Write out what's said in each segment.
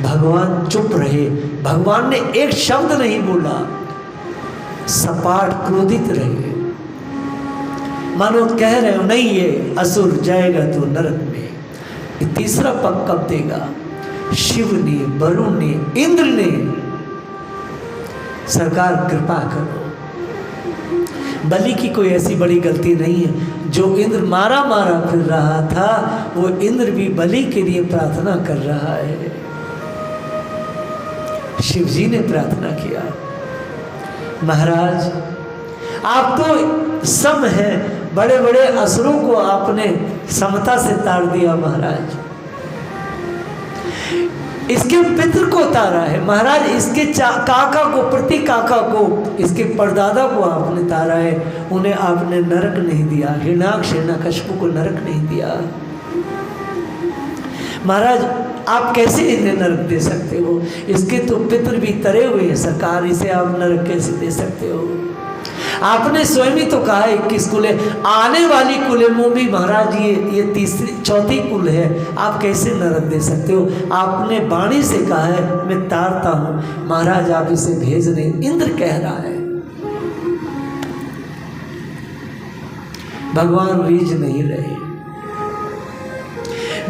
भगवान चुप रहे, भगवान ने एक शब्द नहीं बोला, सपाट क्रोधित रहे, मानो कह रहे हो नहीं ये असुर जाएगा तो नरक में। ये तीसरा पग कब देगा? शिव ने, वरुण ने, इंद्र ने, सरकार कृपा करो। बलि की कोई ऐसी बड़ी गलती नहीं है, जो इंद्र मारा मारा फिर रहा था वो इंद्र भी बलि के लिए प्रार्थना कर रहा है। शिव जी ने प्रार्थना किया, महाराज आप तो सम हैं, बड़े बड़े असुरों को आपने समता से ताड़ दिया महाराज, इसके पितृ को तारा है महाराज, इसके काका को, प्रति काका को, इसके परदादा को आपने तारा है, उन्हें आपने नरक नहीं दिया, हिरण्याक्ष हिरण्यकशिपु को नरक नहीं दिया। महाराज आप कैसे इन्हें नरक दे सकते हो? इसके तो पितृ भी तरे हुए हैं सरकार, इसे आप नरक कैसे दे सकते हो? आपने स्वयं ही तो कहा है 21 कुल है, आने वाली कुल में महाराज ये तीसरी चौथी कुल है, आप कैसे नरक दे सकते हो? आपने वाणी से कहा है मैं तारता हूँ, महाराज आप इसे भेज नहीं, इंद्र कह रहा है। भगवान रीझ नहीं रहे।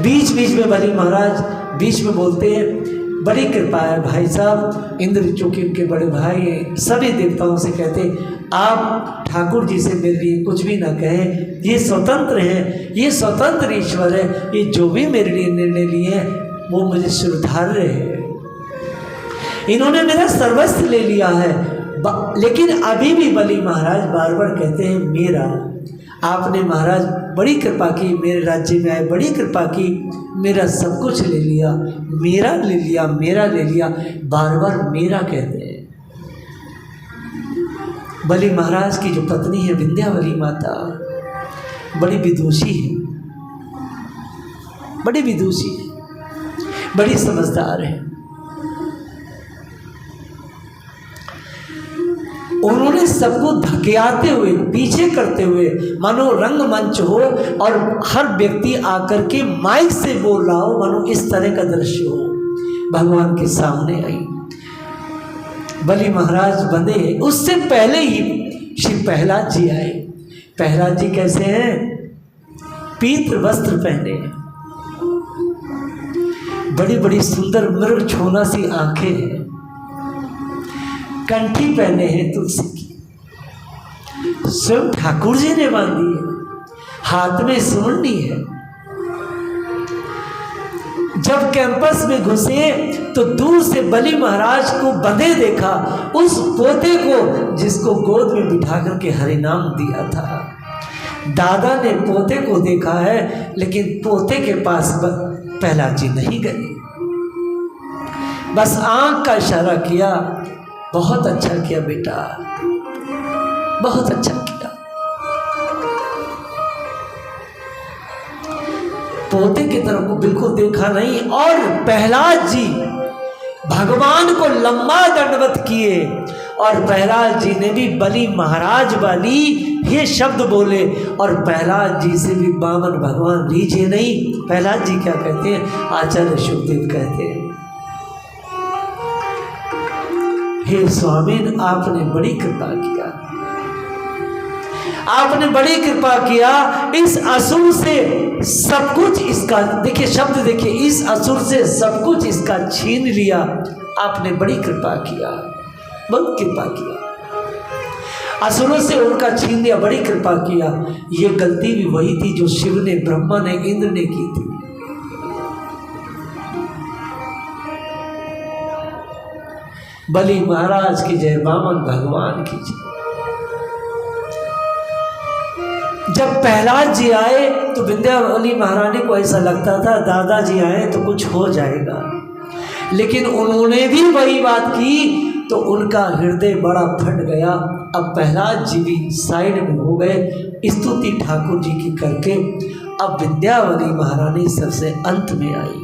बीच बीच में बलि महाराज बीच में बोलते हैं, बड़ी कृपा है भाई साहब, इंद्र चूंकि उनके बड़े भाई हैं, सभी देवताओं से कहते आप ठाकुर जी से मेरे लिए कुछ भी ना कहें, ये स्वतंत्र हैं, ये स्वतंत्र ईश्वर है, ये जो भी मेरे लिए निर्णय लिए हैं वो मुझे स्वीकार्य है, इन्होंने मेरा सर्वस्व ले लिया है। लेकिन अभी भी बलि महाराज बार बार कहते हैं मेरा, आपने महाराज बड़ी कृपा की, मेरे राज्य में आए, बड़ी कृपा की, मेरा सब कुछ ले लिया, मेरा ले लिया, मेरा ले लिया, बार बार मेरा कहते हैं। बलि महाराज की जो पत्नी है विंध्यावली माता, बड़ी विदुषी है, बड़ी विदुषी है, बड़ी समझदार है। उन्होंने सबको धकेलते हुए, पीछे करते हुए, मानो रंगमंच हो और हर व्यक्ति आकर के माइक से बोल रहा हो, मानो इस तरह का दृश्य हो, भगवान के सामने आई। बलि महाराज बंधे, उससे पहले ही श्री प्रहलाद जी आए। प्रहलाद जी कैसे हैं? पीत वस्त्र पहने, बड़ी बड़ी सुंदर मृग छोना सी आंखें हैं, कंठी पहने हैं तुलसी की, स्वयं ठाकुर जी ने बांधी है, हाथ में सुवर्णी है। जब कैंपस में घुसे तो दूर से बलि महाराज को बंधे देखा, उस पोते को जिसको गोद में बिठा करके हरिनाम दिया था। दादा ने पोते को देखा है, लेकिन पोते के पास प्रहलाद जी नहीं गए, बस आंख का इशारा किया, बहुत अच्छा किया बेटा, बहुत अच्छा किया। पोते की तरफ को बिल्कुल देखा नहीं, और प्रहलाद जी भगवान को लंबा दंडवत किए, और प्रहलाद जी ने भी बलि महाराज वाली ये शब्द बोले, और प्रहलाद जी से भी वामन भगवान रीझे नहीं। प्रहलाद जी क्या कहते हैं? आचार्य शुकदेव कहते हैं, हे स्वामी आपने बड़ी कृपा किया, आपने बड़ी कृपा किया, इस असुर से सब कुछ इसका, देखिए शब्द देखिए, इस असुर से सब कुछ इसका छीन लिया, आपने बड़ी कृपा किया, बहुत कृपा किया, असुरों से उनका छीन लिया, बड़ी कृपा किया। ये गलती भी वही थी जो शिव ने, ब्रह्मा ने, इंद्र ने की थी। बलि महाराज की जय, वामन भगवान की जय। जब प्रहलाद जी आए तो विंध्यावली महारानी को ऐसा लगता था दादाजी आए तो कुछ हो जाएगा, लेकिन उन्होंने भी वही बात की तो उनका हृदय बड़ा फट गया। अब प्रहलाद जी भी साइड में हो गए, स्तुति ठाकुर जी की करके। अब विंध्यावली महारानी सबसे अंत में आई,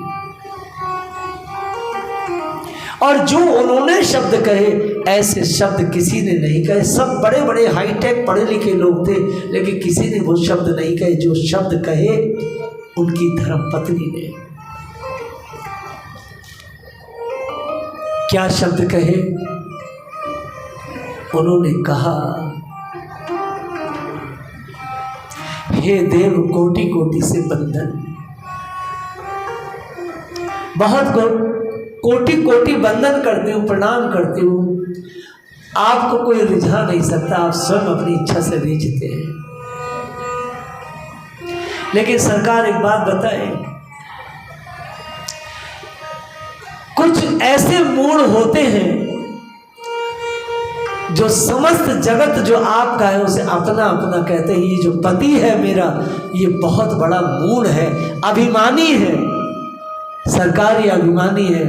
और जो उन्होंने शब्द कहे ऐसे शब्द किसी ने नहीं कहे। सब बड़े बड़े हाईटेक पढ़े लिखे लोग थे, लेकिन किसी ने वो शब्द नहीं कहे जो शब्द कहे उनकी धर्मपत्नी ने। क्या शब्द कहे? उन्होंने कहा, हे देव कोटि कोटि से बंदन, बहुत कोटि कोटि बंदन करती हूँ, प्रणाम करती हूँ। आपको कोई रिझा नहीं सकता, आप स्वयं अपनी इच्छा से रिझते हैं। लेकिन सरकार एक बात बताए, कुछ ऐसे मूड होते हैं जो समस्त जगत जो आपका है उसे अपना अपना कहते हैं। ये जो पति है मेरा, ये बहुत बड़ा मूड है, अभिमानी है। सरकार ये अभिमानी है,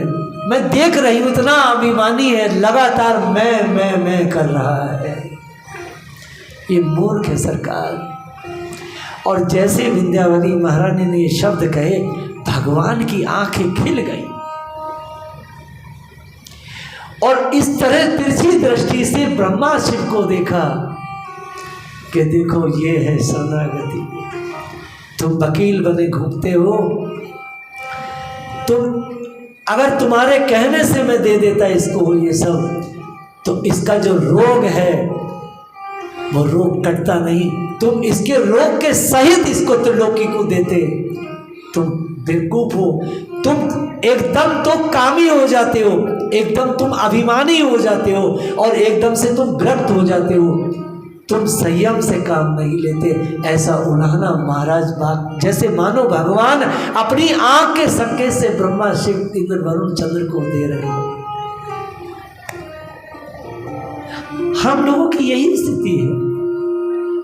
मैं देख रही हूं इतना अभिमानी है, लगातार मैं कर रहा है। ये मूर्ख है सरकार। और जैसे विंध्यावली महारानी ने ये शब्द कहे, भगवान की आंखें खिल गई और इस तरह तिरछी दृष्टि से ब्रह्मा शिव को देखा कि देखो ये है शरणागति। तुम वकील बने घूमते हो, तुम अगर तुम्हारे कहने से मैं दे देता इसको ये सब, तो इसका जो रोग है वो रोग कटता नहीं। तुम इसके रोग के सहित इसको त्रिलोकी को देते। तुम बेवकूफ हो, तुम एकदम तो कामी हो जाते हो, एकदम तुम अभिमानी हो जाते हो और एकदम से तुम विरक्त हो जाते हो। तुम संयम से काम नहीं लेते। ऐसा उलाहना महाराज बाग जैसे मानो भगवान अपनी आंख के संकेत से ब्रह्मा शिव इंद्र वरुण चंद्र को दे रहे हो। हम लोगों की यही स्थिति है,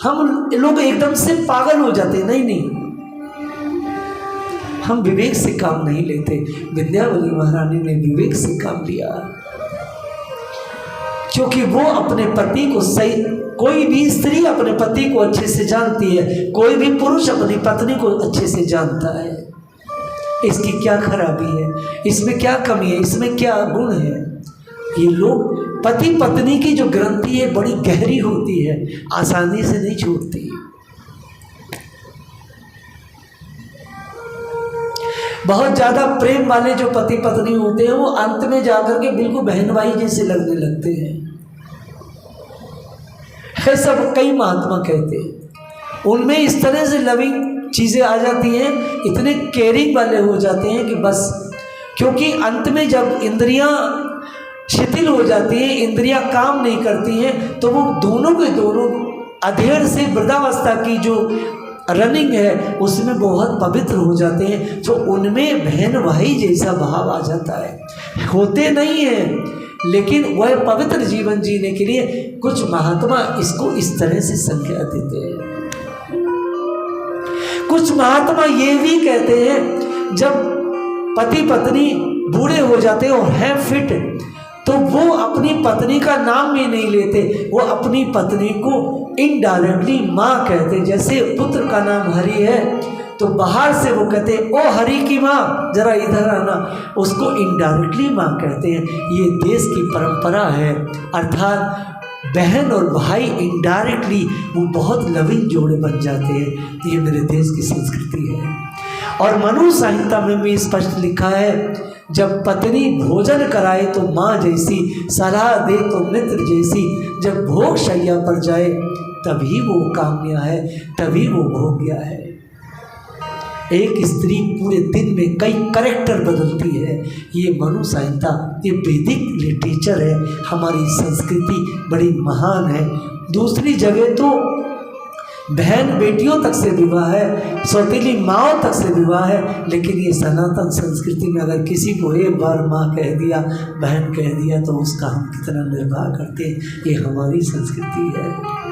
हम लोग एकदम से पागल हो जाते। नहीं, हम विवेक से काम नहीं लेते। विंध्यावली महारानी ने विवेक से काम लिया, क्योंकि वो अपने पति को सही, कोई भी स्त्री अपने पति को अच्छे से जानती है, कोई भी पुरुष अपनी पत्नी को अच्छे से जानता है। इसकी क्या खराबी है, इसमें क्या कमी है, इसमें क्या गुण है। ये लोग, पति पत्नी की जो ग्रंथि है बड़ी गहरी होती है, आसानी से नहीं छूटती। बहुत ज़्यादा प्रेम वाले जो पति पत्नी होते हैं वो अंत में जाकर के बिल्कुल बहन भाई जैसे लगने लगते हैं। ऐसा कई महात्मा कहते हैं। उनमें इस तरह से लविंग चीज़ें आ जाती हैं, इतने केयरिंग वाले हो जाते हैं कि बस, क्योंकि अंत में जब इंद्रियां शिथिल हो जाती हैं, इंद्रियां काम नहीं करती हैं, तो वो दोनों के दोनों अधेड़ से वृद्धावस्था की जो रनिंग है उसमें बहुत पवित्र हो जाते हैं। तो उनमें बहन भाई जैसा भाव आ जाता है। होते नहीं हैं, लेकिन वह पवित्र जीवन जीने के लिए कुछ महात्मा इसको इस तरह से संज्ञा देते हैं। कुछ महात्मा ये भी कहते हैं, जब पति पत्नी बूढ़े हो जाते और हैं फिट, तो वो अपनी पत्नी का नाम भी नहीं लेते, वो अपनी पत्नी को इनडायरेक्टली माँ कहते। जैसे पुत्र का नाम हरि है तो बाहर से वो कहते ओ हरि की माँ जरा इधर आना, उसको इनडायरेक्टली माँ कहते हैं। ये देश की परंपरा है। अर्थात बहन और भाई इनडायरेक्टली वो बहुत लविंग जोड़े बन जाते हैं। ये मेरे देश की संस्कृति है। और मनु संहिता में भी स्पष्ट लिखा है, जब पत्नी भोजन कराए तो माँ जैसी, सलाह दे तो मित्र जैसी, जब भोग शैया पर जाए तभी वो काम्या है, तभी वो भोग्य है। एक स्त्री पूरे दिन में कई कैरेक्टर बदलती है। ये मनु संहिता, ये वैदिक लिटरेचर है। हमारी संस्कृति बड़ी महान है। दूसरी जगह तो बहन बेटियों तक से विवाह है, सौतेली माँओं तक से विवाह है, लेकिन ये सनातन संस्कृति में अगर किसी को एक बार माँ कह दिया, बहन कह दिया, तो उसका हम कितना निर्वाह करते हैं। ये हमारी संस्कृति है।